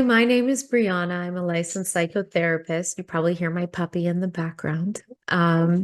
my name is Brianna. I'm a licensed psychotherapist. You probably hear my puppy in the background.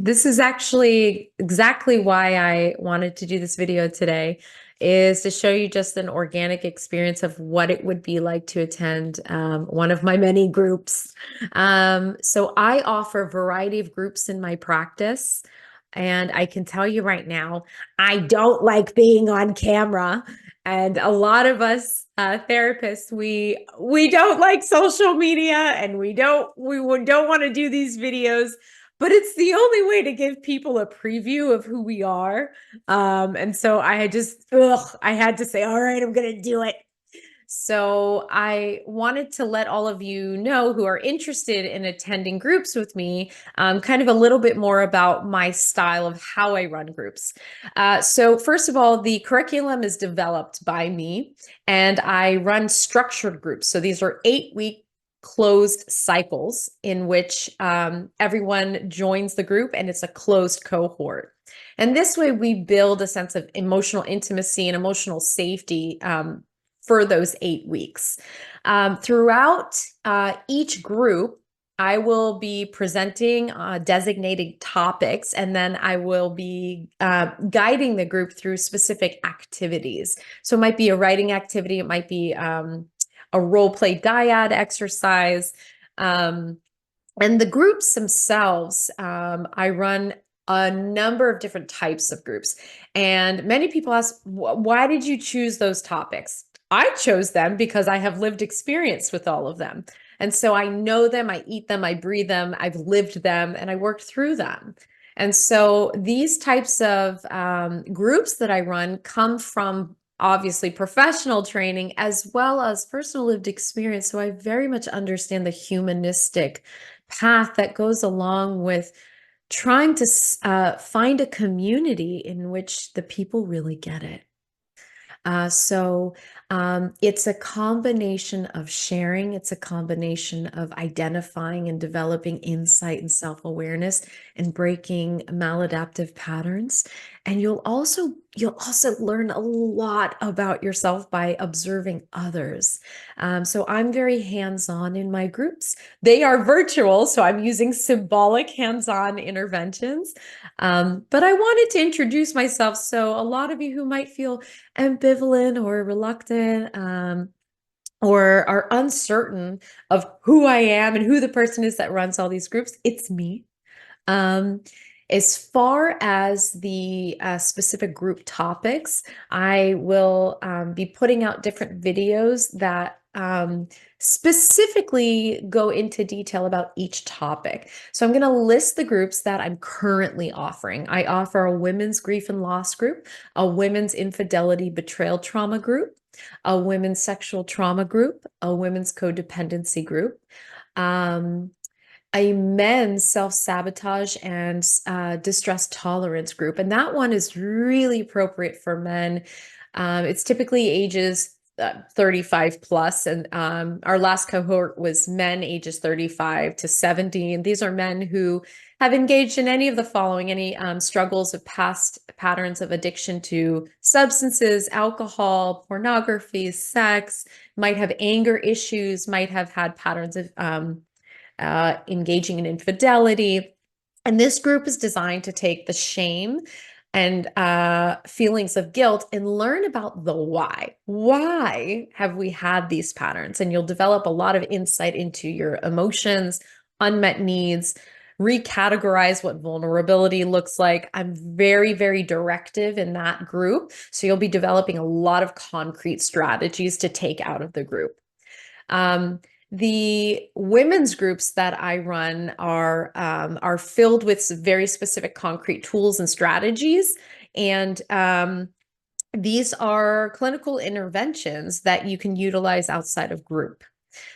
This is actually exactly why I wanted to do this video today, is to show you just an organic experience of what it would be like to attend one of my many groups. So I offer a variety of groups in my practice. And I can tell you right now, I don't like being on camera. And a lot of us therapists, we don't like social media, and we don't want to do these videos, but it's the only way to give people a preview of who we are. And so I had to say, all right, I'm gonna do it. So I wanted to let all of you know who are interested in attending groups with me, kind of a little bit more about my style of how I run groups. So first of all, the curriculum is developed by me, and I run structured groups. So these are 8-week closed cycles in which everyone joins the group, and it's a closed cohort. And this way we build a sense of emotional intimacy and emotional safety for those 8 weeks. Throughout each group, I will be presenting designated topics, and then I will be guiding the group through specific activities. So it might be a writing activity, it might be a role play dyad exercise. And the groups themselves, I run a number of different types of groups. And many people ask, why did you choose those topics? I chose them because I have lived experience with all of them. And so I know them, I eat them, I breathe them, I've lived them, and I worked through them. And so these types of groups that I run come from obviously professional training as well as personal lived experience. So I very much understand the humanistic path that goes along with trying to find a community in which the people really get it. So it's a combination of sharing, it's a combination of identifying and developing insight and self-awareness and breaking maladaptive patterns. And you'll also learn a lot about yourself by observing others. So I'm very hands-on in my groups. They are virtual, so I'm using symbolic hands-on interventions. But I wanted to introduce myself, so a lot of you who might feel ambivalent or reluctant, or are uncertain of who I am and who the person is that runs all these groups, it's me. Um, as far as the specific group topics, I will be putting out different videos that specifically go into detail about each topic. So I'm going to list the groups that I'm currently offering. I offer a women's grief and loss group, a women's infidelity betrayal trauma group, a women's sexual trauma group, a women's codependency group, a men's self-sabotage and distress tolerance group. And that one is really appropriate for men. It's typically ages 35 plus, and our last cohort was men ages 35 to 70. And these are men who have engaged in any of the following, any struggles of past patterns of addiction to substances, alcohol, pornography, sex, might have anger issues, might have had patterns of engaging in infidelity. And this group is designed to take the shame and feelings of guilt and learn about the why. Why have we had these patterns? And you'll develop a lot of insight into your emotions, unmet needs, recategorize what vulnerability looks like. I'm very, very directive in that group. So you'll be developing a lot of concrete strategies to take out of the group. The women's groups that I run are filled with very specific concrete tools and strategies, and these are clinical interventions that you can utilize outside of group.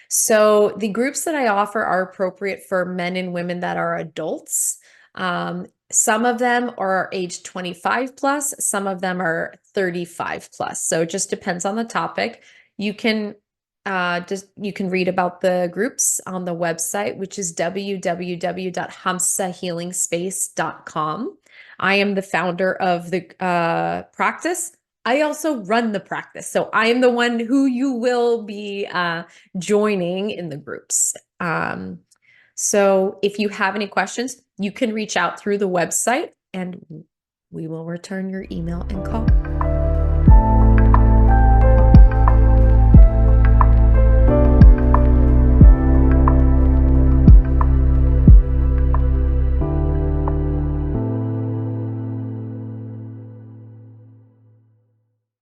So the groups that I offer are appropriate for men and women that are adults. Some of them are age 25 plus, some of them are 35 plus. So it just depends on the topic. You can read about the groups on the website, which is www.hamsahealingspace.com. I am the founder of the practice. I also run the practice. So I am the one who you will be joining in the groups. So if you have any questions, you can reach out through the website and we will return your email and call.